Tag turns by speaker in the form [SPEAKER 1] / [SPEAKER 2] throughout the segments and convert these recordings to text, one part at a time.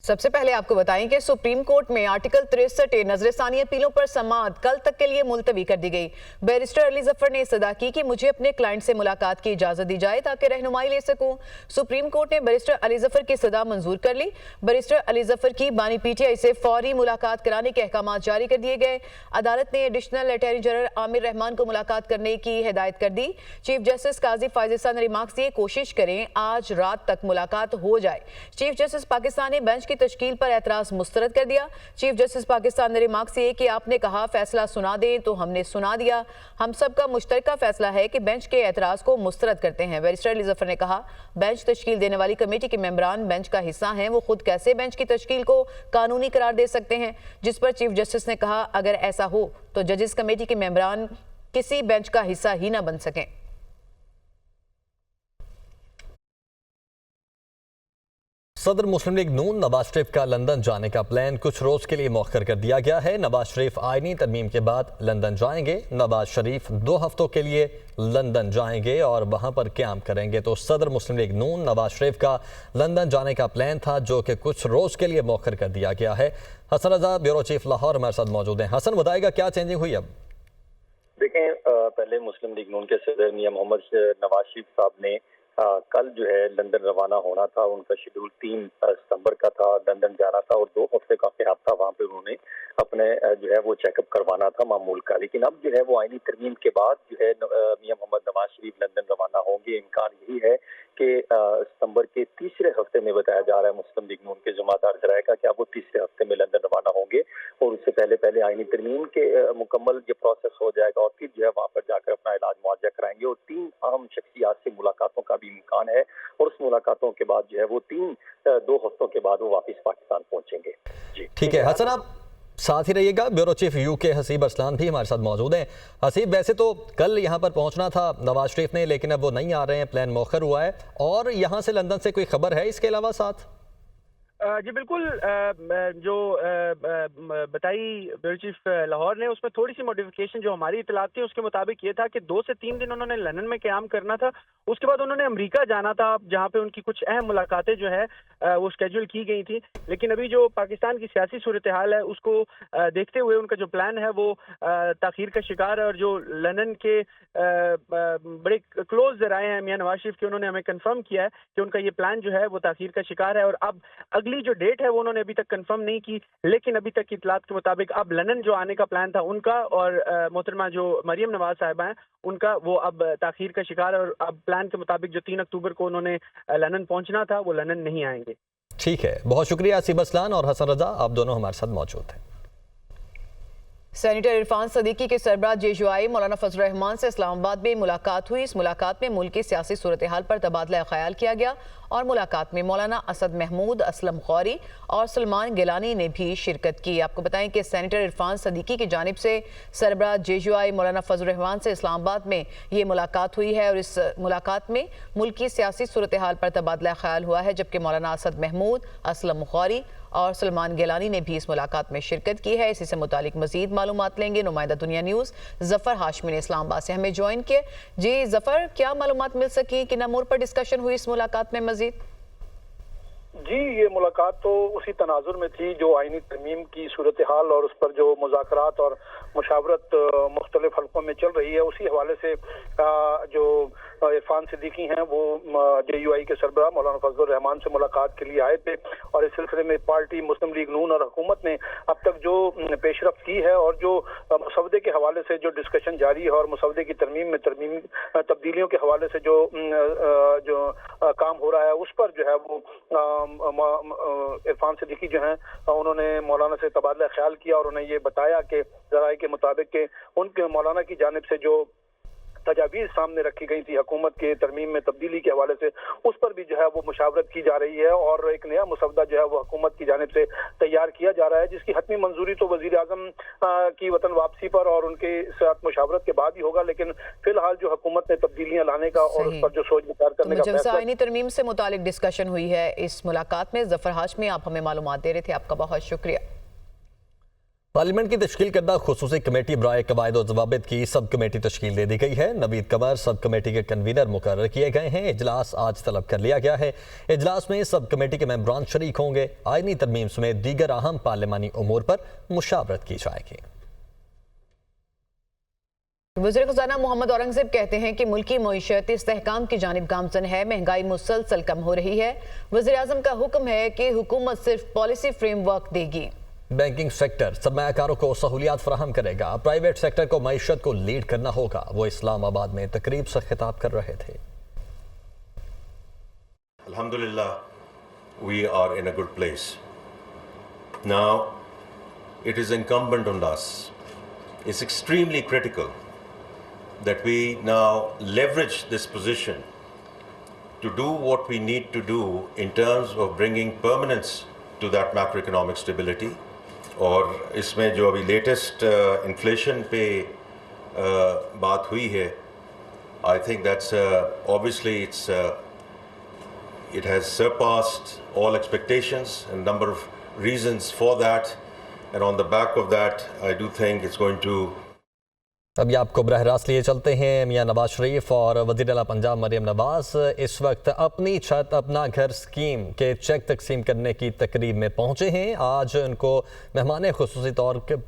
[SPEAKER 1] सबसे पहले आपको बताएं कि सुप्रीम कोर्ट में आर्टिकल 63 नजरसानी अपीलों पर समाअत कल तक के लिए मुलतवी कर दी गई। बैरिस्टर अली जफर ने सदा की कि मुझे अपने क्लाइंट से मुलाकात की इजाजत दी जाए ताकि रहनुमाई ले सकूं। सुप्रीम कोर्ट ने बैरिस्टर अली जफर की सदा मंजूर कर ली। बैरिस्टर अली जफर की बानी पीटीआई से फौरी मुलाकात कराने के अहकाम जारी कर दिए गए। अदालत ने additional attorney general Aamir Rahman को मुलाकात करने की हिदायत कर दी। चीफ जस्टिस काजी फायज हसन ने रिमार्क्स दिए, कोशिश करें आज रात तक मुलाकात हो जाए। चीफ जस्टिस पाकिस्तान ने बेंच की तश्कील पर एतराज मुस्तरद कर दिया। चीफ जस्टिस पाकिस्तान ने रिमार्क्स दिए कि आपने कहा फैसला सुना दें तो हमने सुना दिया। हम सब का मुश्तरका फैसला है कि बेंच के एतराज को मुस्तरद करते हैं। बैरिस्टर अली जफर ने कहा, बेंच तश्कील देने वाली कमेटी के मेंबरान बेंच का हिस्सा हैं, वो खुद कैसे बेंच की तश्कील को कानूनी करार दे सकते हैं। जिस पर चीफ जस्टिस ने कहा, अगर ऐसा हो तो जजेस कमेटी के मेंबरान किसी बेंच का हिस्सा ही ना बन सकें।
[SPEAKER 2] सदर मुस्लिम लीग नून नवाज शरीफ का लंदन जाने का प्लान कुछ रोज के लिए मौखर कर दिया गया है। नवाज शरीफ आईनी तरमीम के बाद लंदन जाएंगे। नवाज शरीफ 2 हफ्तों के लिए लंदन जाएंगे और वहां पर क्याम करेंगे। तो सदर मुस्लिम लीग नून नवाज शरीफ का लंदन जाने का प्लान था जो कि कुछ रोज के लिए मौखर कर दिया गया है। हसन रजा ब्यूरो चीफ लाहौर हमारे साथ मौजूद हैं। हसन, बताएगा क्या चेंजिंग हुई? अब
[SPEAKER 3] देखें, पहले मुस्लिम लीग नून के सदर मियां मोहम्मद नवाज शरीफ साहब ने कल जो है लंदन रवाना होना था। उनका शेड्यूल 3 सितंबर का था, लंदन जाना था और 2 हफ्ते का क़याम था। वहाँ पे उन्होंने अपने जो है वो चेकअप करवाना था मामूल का। लेकिन अब जो है वो आईनी तरमीम के बाद जो है मियां मोहम्मद नवाज शरीफ लंदन रवाना होंगे। इम्कान यही है कि सितंबर के तीसरे हफ्ते में बताया जा रहा है मुस्लिम लीग नून के जमादार जराए का कि अब वो तीसरे हफ्ते में लंदन रवाना होंगे और उससे पहले आईनी तरमीम के मुकम्मल ये प्रोसेस हो जाएगा और फिर जो है वहाँ पर जाकर अपना इलाज मुआवजा कराएंगे। और 3 अहम शख्सियात से मुलाकातों का भी इम्कान है और उस मुलाकातों के बाद जो है वो 2 हफ्तों के बाद वो वापस पाकिस्तान पहुंचेंगे। जी
[SPEAKER 2] ठीक है हसन, आप साथ ही रहिएगा। Bureau chief UK Haseeb Arsalan भी हमारे साथ मौजूद हैं। हसीब, वैसे तो कल यहाँ पर पहुंचना था नवाज शरीफ ने, लेकिन अब वो नहीं आ रहे हैं, प्लान मौखर हुआ है। और यहाँ से लंदन से कोई खबर है इसके अलावा साथ?
[SPEAKER 4] जी बिल्कुल, जो बताई ब्यूरो चीफ लाहौर ने उसमें थोड़ी सी मॉडिफिकेशन जो हमारी इतलात थी उसके मुताबिक ये था कि 2 से 3 दिन उन्होंने लंदन में क़याम करना था। उसके बाद उन्होंने अमेरिका जाना था जहाँ पे उनकी कुछ अहम मुलाकातें जो है वो शेड्यूल की गई थी। लेकिन अभी जो पाकिस्तान की सियासी सूरत हाल है उसको देखते हुए उनका जो प्लान है वो ताखीर का शिकार है। और जो लंदन के बड़े क्लोज जराए हैं मियां नवाज शरीफ के, उन्होंने हमें कंफर्म किया है कि उनका ये प्लान जो है वो ताखीर का शिकार है। और अब अगली जो डेट है वो उन्होंने अभी तक कंफर्म नहीं की, लेकिन अभी तक की इतलात के मुताबिक अब लंदन जो आने का प्लान था उनका और मोहतरमा जो मरियम नवाज साहिबा हैं उनका वो अब ताखीर का शिकार है। और अब प्लान के मुताबिक जो 3 अक्टूबर को उन्होंने लंदन पहुंचना था वो लंदन नहीं आएंगे।
[SPEAKER 2] ठीक है, बहुत शुक्रिया हसीब अरसलान और हसन रजा, आप दोनों हमारे साथ मौजूद हैं।
[SPEAKER 1] सेनेटर इरफान सदीकी के सरबराह जेजुआई मौलाना फजल रहमान से इस्लामाबाद में मुलाकात हुई। इस मुलाकात में मुल्क की सियासी सूरत हाल पर तबादला ख्याल किया गया और मुलाकात में मौलाना असद महमूद, असलम गौरी और सलमान गिलानी ने भी शिरकत की। आपको बताएं कि सेनेटर इरफान सदीकी की जानिब से सरबराह जेजुआई मौलाना फजल रहमान से इस्लामाबाद में ये मुलाकात हुई है और इस मुलाकात में मुल्क की सियासी सूरत हाल पर तबादला ख्याल हुआ है, जबकि मौलाना असद महमूद, असलम गौरी और सलमान गिलानी ने भी इस मुलाकात में शिरकत की है। इसी से मुतालिक मजीद मालूमात लेंगे नुमाइंदा दुनिया न्यूज़ जफर हाशमी ने इस्लामाबाद से हमें ज्वाइन किया। जी जफर, क्या मालूमात मिल सकी कि नमूर पर डिस्कशन हुई इस मुलाकात में मजीद?
[SPEAKER 5] जी, ये मुलाकात तो उसी तनाजुर में थी जो आईनी तरमीम की सूरत हाल और उस पर जो मुज़ाकरात और मुशावरत मुख्तलिफ हल्कों में चल रही है उसी हवाले से जो इरफान सिद्दीकी हैं वो JUI के सरबराह मौलाना फजल रहमान से मुलाकात के लिए आए थे। और इस सिलसिले में पार्टी मुस्लिम लीग नून और हुकूमत ने अब तक जो पेशरफ्त की है और जो मसवदे के हवाले से जो डिस्कशन जारी है और मसवदे की तरमीम में तब्दीलियों के हवाले से जो काम हो रहा है उस पर जो है वो इरफान सिद्दीकी जो हैं उन्होंने मौलाना से तबादला ख्याल किया और उन्हें ये बताया कि ज़राए के मुताबिक के उनके मौलाना की जानिब से जो तजावीज़ सामने रखी गई थी हुकूमत के तरमीम में तब्दीली के हवाले से उस पर भी जो है वो मुशावरत की जा रही है और एक नया मसवदा जो है वो हुकूमत की जानिब से तैयार किया जा रहा है, जिसकी हतमी मंजूरी तो वज़ीर आज़म की वतन वापसी पर और उनके साथ मुशावरत के बाद ही होगा। लेकिन फिलहाल जो हुकूमत ने तब्दीलियां लाने का और उस पर जो सोच विचार करने का फैसला
[SPEAKER 1] आईनी तरमीम से मुतालिक डिस्कशन हुई है इस मुलाकात में। जफर हाशमी, आप हमें मालूमात दे रहे थे, आपका बहुत शुक्रिया।
[SPEAKER 2] पार्लियामेंट की तश्कील करदा खुसूसी कमेटी बराए कवायद और जवाबित की सब कमेटी तश्कील दे दी गई है। नवीद कमर सब कमेटी के कन्वीनर मुकर्रर किए गए हैं। इजलास आज तलब कर लिया गया है। इजलास में सब कमेटी के मेंबरान शरीक होंगे। आईनी तरमीम समेत दीगर अहम पार्लिमानी उमूर पर मुशावरत की जाएगी।
[SPEAKER 1] वज़ीर ख़ज़ाना मोहम्मद औरंगज़ेब कहते हैं कि मुल्की मईशत इस्तेहकाम की जानिब गामज़न है। महंगाई मुसलसल कम हो रही है। वज़ीर आज़म का हुक्म है कि हुकूमत सिर्फ पॉलिसी फ्रेमवर्क देगी।
[SPEAKER 2] बैंकिंग सेक्टर सरमायाकारों को सहूलियात फराहम करेगा। प्राइवेट सेक्टर को मईशत को लीड करना होगा। वो इस्लामाबाद में तकरीब से खिताब कर रहे थे।
[SPEAKER 6] Alhamdulillah, we are in a good place. Now, it is incumbent on us. It's extremely critical that we now leverage this position to do what we need to do in terms of bringing permanence to that macroeconomic stability. और इसमें जो अभी latest inflation पे बात हुई है, I think that's obviously it has surpassed all expectations and number of reasons for that, and on the back of that I do think it's going to
[SPEAKER 2] अभी आपको बरह रास्त लिए चलते हैं। मियां नवाज शरीफ और वज़ीर आला पंजाब मरियम नवाज इस वक्त अपनी छत अपना घर स्कीम के चेक तकसीम करने की तकरीब में पहुंचे हैं। आज उनको मेहमान खुसूसी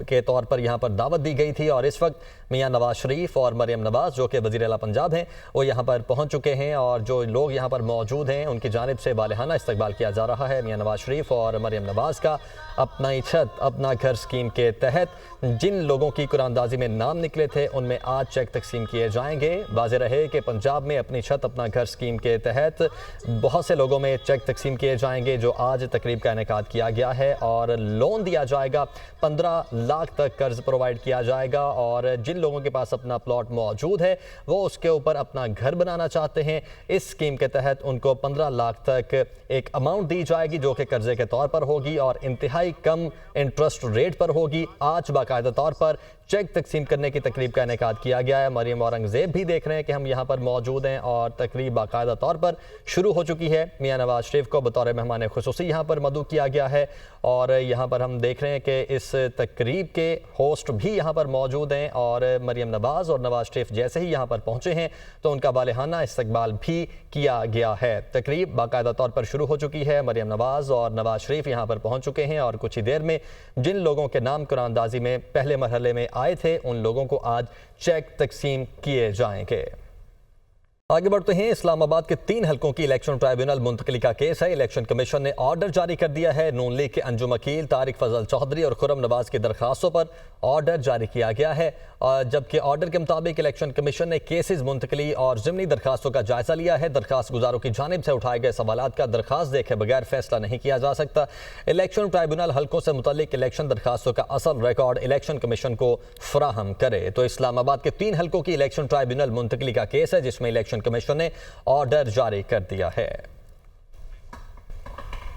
[SPEAKER 2] के तौर पर यहां पर दावत दी गई थी और इस वक्त मियां नवाज शरीफ और मरियम नवाज जो कि वज़ीर आला पंजाब हैं वो यहां पर पहुंच चुके हैं और जो लोग यहां पर मौजूद हैं उनकी जानिब से बालिहाना इस्तकबाल किया जा रहा है। मियां नवाज शरीफ और मरियम नवाज का अपना छत अपना घर स्कीम के तहत जिन लोगों की कुरानदाजी में नाम निकले थे उनमें आज चेक तकसीम किए जाएंगे। वाज़ेह रहे कि पंजाब में अपनी छत अपना घर स्कीम के तहत बहुत से लोगों में चेक तकसीम किए जाएंगे जो आज तकरीब का इनेकाद किया गया है और लोन दिया जाएगा। 15 लाख तक कर्ज प्रोवाइड किया जाएगा और जिन लोगों के पास अपना प्लॉट मौजूद है वो उसके ऊपर अपना घर बनाना चाहते हैं, इस स्कीम के तहत उनको 15 लाख तक एक अमाउंट दी जाएगी जो कि कर्जे के तौर पर होगी और इंतहाई कम इंटरेस्ट रेट पर होगी। आज बाकायदा तौर पर चेक तकसीम करने की तकरीब का इनेकाद किया गया है। मरियम औरंगज़ेब भी देख रहे हैं कि हम यहाँ पर मौजूद हैं और तकरीब बाकायदा तौर पर शुरू हो चुकी है। मियां नवाज शरीफ को बतौर मेहमान खुसूसी यहाँ पर मदऊ किया गया है और यहाँ पर हम देख रहे हैं कि इस तकरीब के होस्ट भी यहाँ पर मौजूद हैं और मरियम नवाज और नवाज शरीफ जैसे ही यहाँ पर पहुँचे हैं तो उनका बालिहाना इस्तकबाल भी किया गया है। तकरीब बाकायदा तौर पर शुरू हो चुकी है। मरियम नवाज और नवाज शरीफ यहाँ पर पहुँच चुके हैं और कुछ ही देर में जिन लोगों के नाम कुरानदाजी में पहले मरहले में आए थे उन लोगों को आज चेक तकसीम किए जाएंगे। आगे बढ़ते हैं। इस्लामाबाद के 3 हलकों की इलेक्शन ट्राइब्यूनल मुंतकली का केस है। इलेक्शन कमीशन ने ऑर्डर जारी कर दिया है। नून लीग के अंजुम वकील तारिक फजल चौधरी और खुरम नवाज की दरखास्तों पर ऑर्डर जारी किया गया है, जबकि ऑर्डर के मुताबिक इलेक्शन कमीशन ने केसेस मुंतकली और ज़िमनी दरखास्तों का जायजा लिया है। दरखास्त गुजारों की जानिब से उठाए गए सवालात का दरखास्त देखे बगैर फैसला नहीं किया जा सकता। इलेक्शन ट्राइब्यूनल हलकों से मुतल्लिक इलेक्शन दरखास्तों का असल रिकॉर्ड इलेक्शन कमीशन को फराहम करे। तो इस्लामाबाद के 3 हलकों की इलेक्शन ट्राइब्यूनल मुंतकली का केस है जिसमें इलेक्शन कमीशन ने ऑर्डर जारी कर दिया है।